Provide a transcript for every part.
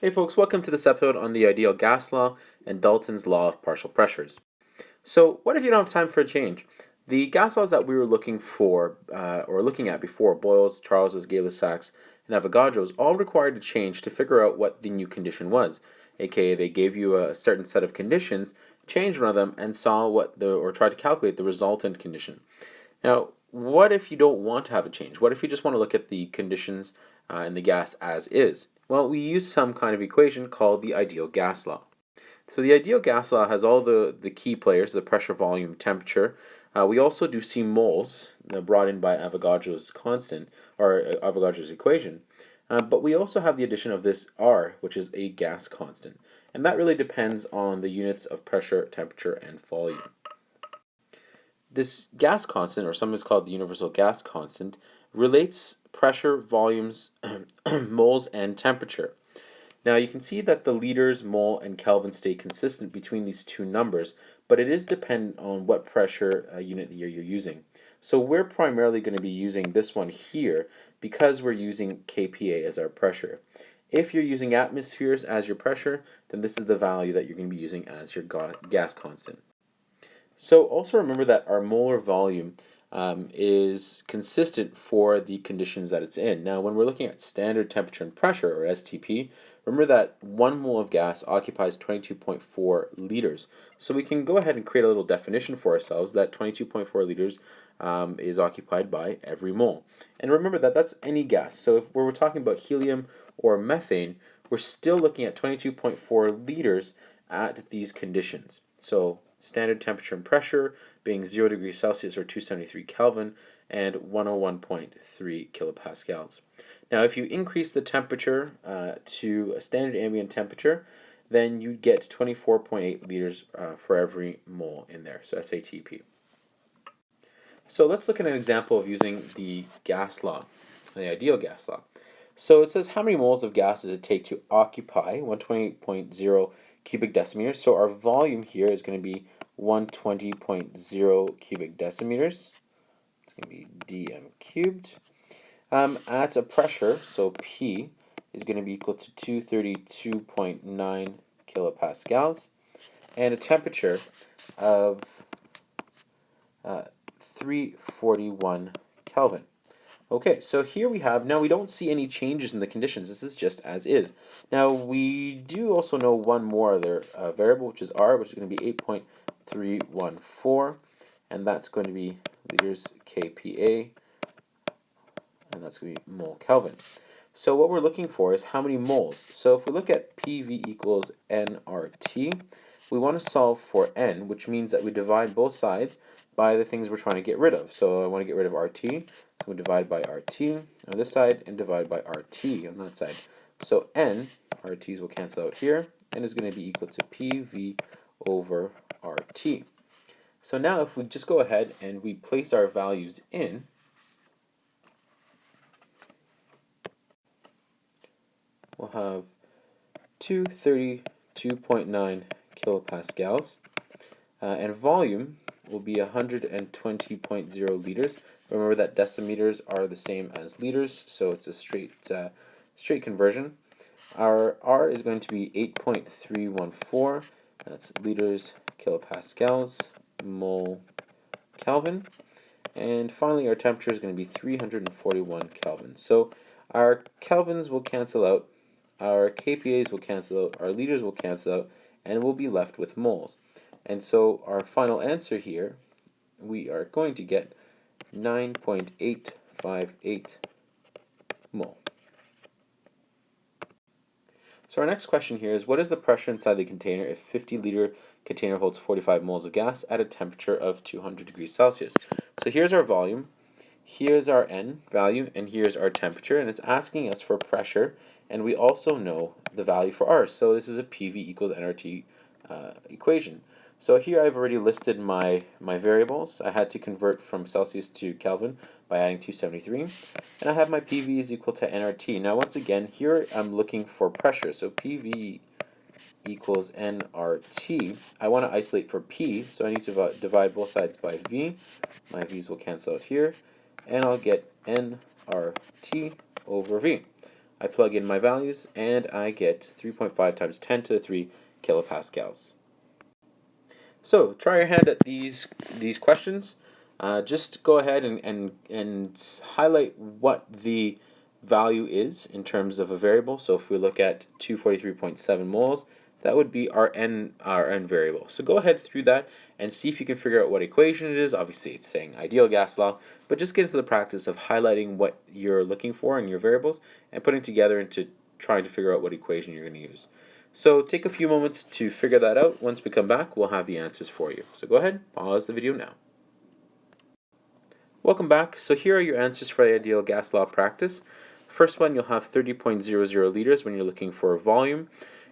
Hey folks, welcome to this episode on the ideal gas law and Dalton's law of partial pressures. So, what if you don't have time for a change? The gas laws that we were looking for, or looking at before, Boyle's, Charles's, Gay-Lussac's, and Avogadro's, all required a change to figure out what the new condition was. AKA, they gave you a certain set of conditions, changed one of them, and saw or tried to calculate the resultant condition. Now, what if you don't want to have a change? What if you just want to look at the conditions in the gas as is? Well, we use some kind of equation called the ideal gas law. So the ideal gas law has all the key players, the pressure, volume, temperature. We also do see moles brought in by Avogadro's constant, or Avogadro's equation. But we also have the addition of this R, which is a gas constant. And that really depends on the units of pressure, temperature, and volume. This gas constant, or sometimes called the universal gas constant, relates pressure, volumes, moles, and temperature. Now you can see that the liters, mole, and Kelvin stay consistent between these two numbers, but it is dependent on what pressure unit you're using. So we're primarily going to be using this one here because we're using kPa as our pressure. If you're using atmospheres as your pressure, then this is the value that you're going to be using as your gas constant. So also remember that our molar volume is consistent for the conditions that it's in. Now, when we're looking at standard temperature and pressure, or STP, remember that 1 mole of gas occupies 22.4 liters. So we can go ahead and create a little definition for ourselves that 22.4 liters is occupied by every mole. And remember that that's any gas. So if we're talking about helium or methane, we're still looking at 22.4 liters at these conditions. So standard temperature and pressure being 0 degrees Celsius or 273 Kelvin and 101.3 kilopascals. Now, if you increase the temperature to a standard ambient temperature, then you get 24.8 liters for every mole in there, so SATP. So let's look at an example of using the gas law, the ideal gas law. So it says how many moles of gas does it take to occupy 128.0 cubic decimeters. So our volume here is going to be 120.0 cubic decimeters. It's going to be dm cubed. At a pressure, so P is going to be equal to 232.9 kilopascals, and a temperature of 341 Kelvin. Okay, so here we have, now we don't see any changes in the conditions. This is just as is. Now we do also know one more other variable, which is R, which is going to be 8.314, and that's going to be liters kPa, and that's going to be mole Kelvin. So what we're looking for is how many moles. So if we look at PV equals nRT, we want to solve for n, which means that we divide both sides by the things we're trying to get rid of. So I want to get rid of RT, so we divide by RT on this side and divide by RT on that side. So n, RTs will cancel out here, and is going to be equal to PV over RT. So now if we just go ahead and we place our values in, we'll have 232.9 kilopascals, and volume will be 120.0 liters. Remember that decimeters are the same as liters, so it's a straight conversion. Our R is going to be 8.314, that's liters kilopascals, mole Kelvin. And finally, our temperature is going to be 341 Kelvin. So our Kelvins will cancel out, our kPa's will cancel out, our liters will cancel out, and we'll be left with moles. And so our final answer here, we are going to get 9.858 mole. So our next question here is, what is the pressure inside the container if 50-liter container holds 45 moles of gas at a temperature of 200 degrees Celsius? So here's our volume, here's our N value, and here's our temperature, and it's asking us for pressure, and we also know the value for R. So this is a PV equals nRT equation. So here I've already listed my variables. I had to convert from Celsius to Kelvin by adding 273. And I have my PV is equal to nRT. Now once again, here I'm looking for pressure. So PV equals nRT. I want to isolate for P, so I need to divide both sides by V. My V's will cancel out here. And I'll get nRT over V. I plug in my values, and I get 3.5 times 10 to the 3 kilopascals. So try your hand at these questions. Just go ahead and highlight what the value is in terms of a variable. So if we look at 243.7 moles, that would be our n variable. So go ahead through that and see if you can figure out what equation it is. Obviously, it's saying ideal gas law, but just get into the practice of highlighting what you're looking for in your variables and putting together into trying to figure out what equation you're going to use. So take a few moments to figure that out. Once we come back, we'll have the answers for you. So go ahead, pause the video now. Welcome back. So here are your answers for the ideal gas law practice. First one, you'll have 30.00 liters when you're looking for volume.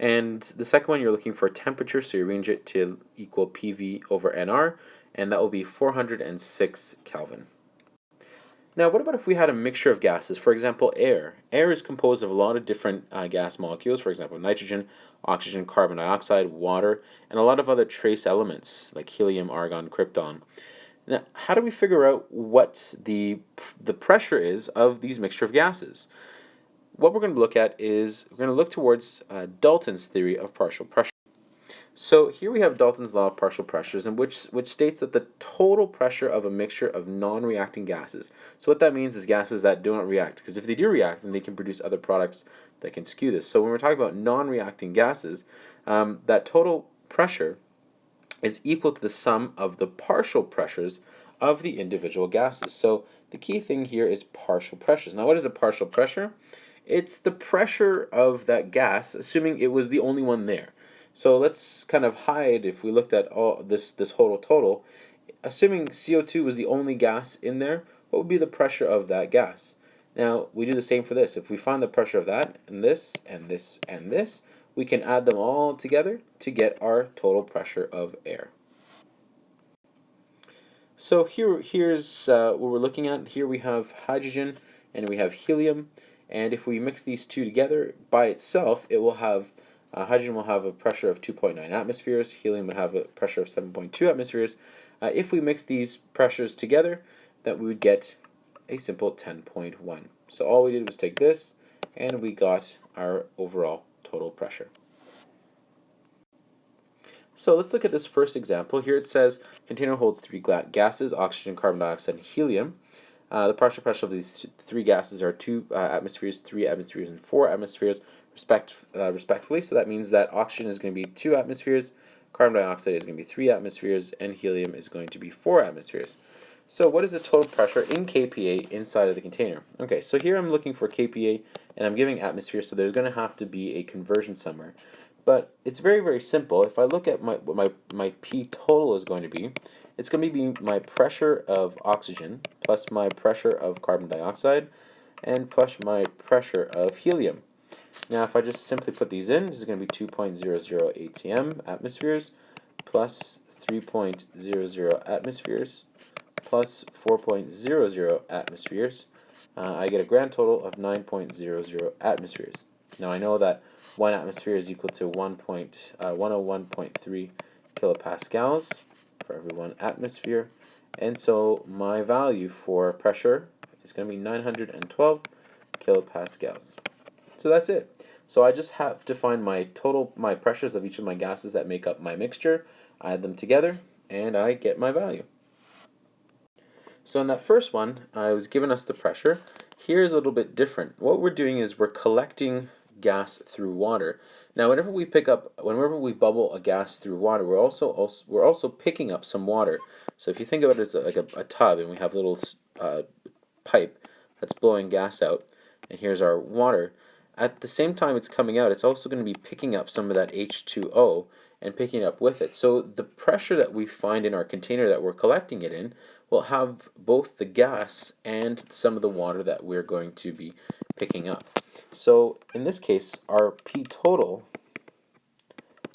And the second one, you're looking for temperature, so you arrange it to equal PV over NR, and that will be 406 Kelvin. Now, what about if we had a mixture of gases? For example, air. Air is composed of a lot of different gas molecules, for example, nitrogen, oxygen, carbon dioxide, water, and a lot of other trace elements like helium, argon, krypton. Now, how do we figure out what the pressure is of these mixture of gases? What we're going to look at is we're going to look towards Dalton's theory of partial pressure. So here we have Dalton's law of partial pressures, in which states that the total pressure of a mixture of non-reacting gases. So what that means is gases that do not react, because if they do react, then they can produce other products that can skew this. So when we're talking about non-reacting gases, that total pressure is equal to the sum of the partial pressures of the individual gases. So the key thing here is partial pressures. Now, what is a partial pressure? It's the pressure of that gas, assuming it was the only one there. So let's kind of hide, if we looked at all this whole total, assuming CO2 was the only gas in there, what would be the pressure of that gas? Now, we do the same for this. If we find the pressure of that, and this, and this, and this, we can add them all together to get our total pressure of air. So here's what we're looking at. Here we have hydrogen and we have helium, and if we mix these two together by itself, it will have hydrogen will have a pressure of 2.9 atmospheres, helium would have a pressure of 7.2 atmospheres. If we mix these pressures together, that we would get a simple 10.1. So all we did was take this, and we got our overall total pressure. So let's look at this first example. Here it says container holds three gases, oxygen, carbon dioxide, and helium. The partial pressure of these three gases are 2 atmospheres, 3 atmospheres, and 4 atmospheres respectively. So that means that oxygen is going to be 2 atmospheres, carbon dioxide is going to be 3 atmospheres, and helium is going to be 4 atmospheres. So what is the total pressure in kPa inside of the container? Okay, so here I'm looking for kPa, and I'm giving atmospheres, so there's going to have to be a conversion somewhere. But it's very, very simple. If I look at what my P total is going to be, it's going to be my pressure of oxygen plus my pressure of carbon dioxide and plus my pressure of helium. Now, if I just simply put these in, this is going to be 2.00 atm atmospheres plus 3.00 atmospheres plus 4.00 atmospheres. I get a grand total of 9.00 atmospheres. Now, I know that 1 atmosphere is equal to 101.3 kilopascals for every 1 atmosphere. And so my value for pressure is going to be 912 kilopascals. So that's it. So I just have to find my pressures of each of my gases that make up my mixture, add them together, and I get my value. So in that first one, I was given us the pressure. Here's a little bit different. What we're doing is we're collecting gas through water. Now, whenever we bubble a gas through water, we're also picking up some water. So if you think of it as like a tub, and we have a little pipe that's blowing gas out, and here's our water. At the same time it's coming out, it's also going to be picking up some of that H2O and picking it up with it. So the pressure that we find in our container that we're collecting it in will have both the gas and some of the water that we're going to be picking up. So in this case, our P total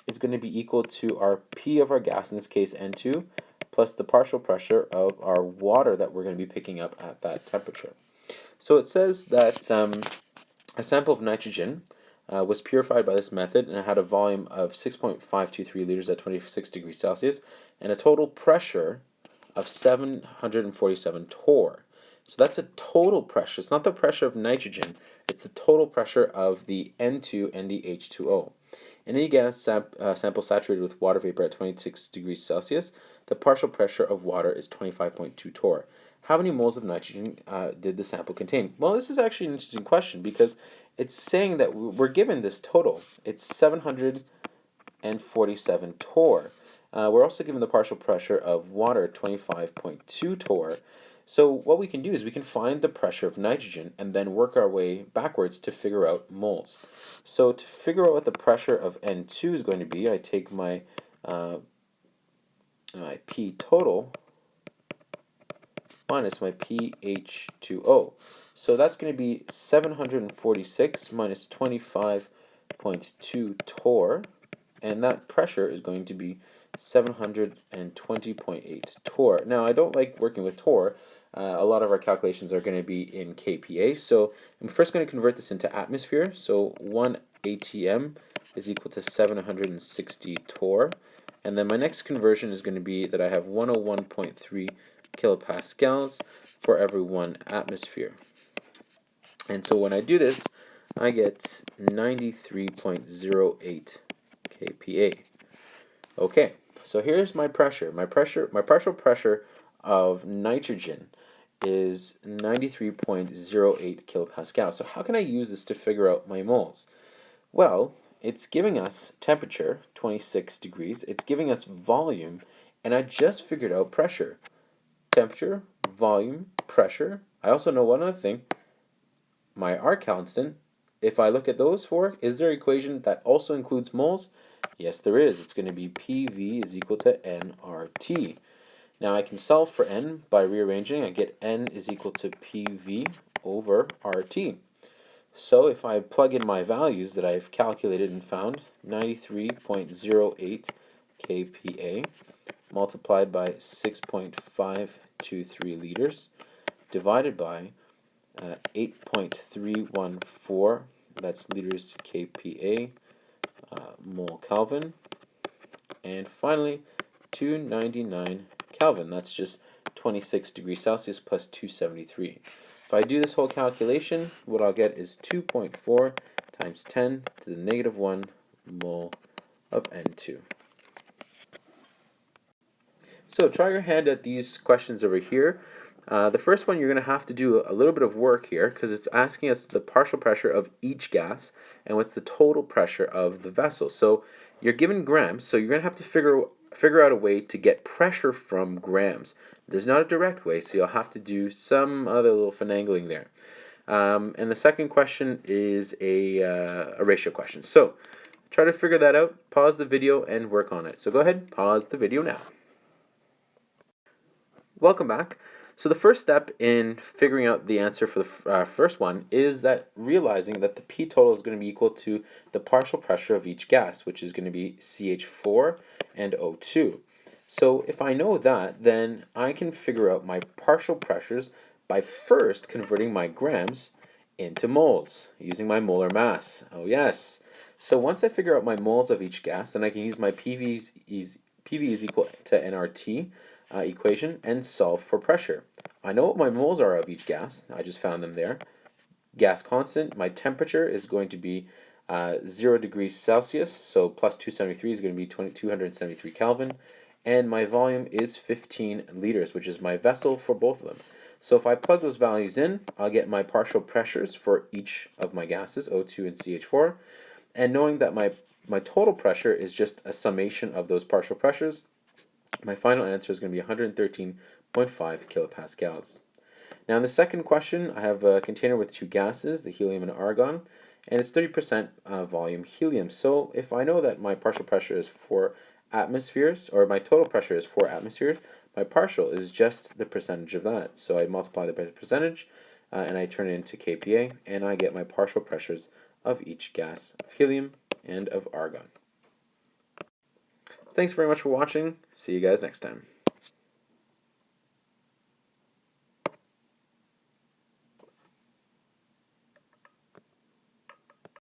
is going to be equal to our P of our gas, in this case N2, plus the partial pressure of our water that we're going to be picking up at that temperature. So it says that a sample of nitrogen was purified by this method, and it had a volume of 6.523 liters at 26 degrees Celsius and a total pressure of 747 torr. So that's a total pressure. It's not the pressure of nitrogen, it's the total pressure of the N2 and the H2O. In any gas sample saturated with water vapor at 26 degrees Celsius, the partial pressure of water is 25.2 torr. How many moles of nitrogen did the sample contain? Well, this is actually an interesting question because it's saying that we're given this total. It's 747 torr. We're also given the partial pressure of water, 25.2 torr. So what we can do is we can find the pressure of nitrogen and then work our way backwards to figure out moles. So to figure out what the pressure of N2 is going to be, I take my P total minus my pH2O. So that's going to be 746 minus 25.2 torr, and that pressure is going to be 720.8 torr. Now, I don't like working with torr. A lot of our calculations are going to be in kPa, so I'm first going to convert this into atmosphere. So 1 atm is equal to 760 torr, and then my next conversion is going to be that I have 101.3 kilopascals for every 1 atmosphere. And so when I do this, I get 93.08 kPa. Okay, so here's my pressure. My partial pressure of nitrogen is 93.08 kilopascals. So how can I use this to figure out my moles? Well, it's giving us temperature, 26 degrees. It's giving us volume, and I just figured out pressure. Temperature, volume, pressure. I also know one other thing. My R constant, if I look at those four, is there an equation that also includes moles? Yes, there is. It's going to be PV is equal to nRT. Now I can solve for n by rearranging. I get n is equal to PV over RT. So if I plug in my values that I've calculated and found, 93.08 kPa multiplied by 6.523 liters divided by 8.314, that's liters kPa, mole Kelvin, and finally 299 Kelvin. That's just 26 degrees Celsius plus 273. If I do this whole calculation, what I'll get is 2.4 times 10 to the negative 1 mole of N2. So try your hand at these questions over here. The first one, you're going to have to do a little bit of work here because it's asking us the partial pressure of each gas and what's the total pressure of the vessel. So you're given grams, so you're going to have to figure out a way to get pressure from grams. There's not a direct way, so you'll have to do some other little finagling there. And the second question is a ratio question. So try to figure that out, pause the video, and work on it. So go ahead, pause the video now. Welcome back. So the first step in figuring out the answer for the first one is that realizing that the P total is going to be equal to the partial pressure of each gas, which is going to be CH4 and O2. So if I know that, then I can figure out my partial pressures by first converting my grams into moles using my molar mass. Oh yes. So once I figure out my moles of each gas, then I can use my PV is equal to nRT equation and solve for pressure. I know what my moles are of each gas. I just found them there. Gas constant, my temperature is going to be 0 degrees Celsius, so plus 273 is going to be 273 Kelvin, and my volume is 15 liters, which is my vessel for both of them. So if I plug those values in, I'll get my partial pressures for each of my gases, O2 and CH4, and knowing that my total pressure is just a summation of those partial pressures, my final answer is going to be 113.5 kilopascals. Now in the second question, I have a container with two gases, the helium and argon, and it's 30% volume helium. So if I know that my partial pressure is 4 atmospheres, or my total pressure is 4 atmospheres, my partial is just the percentage of that. So I multiply the percentage, and I turn it into kPa, and I get my partial pressures of each gas of helium and of argon. Thanks very much for watching. See you guys next time.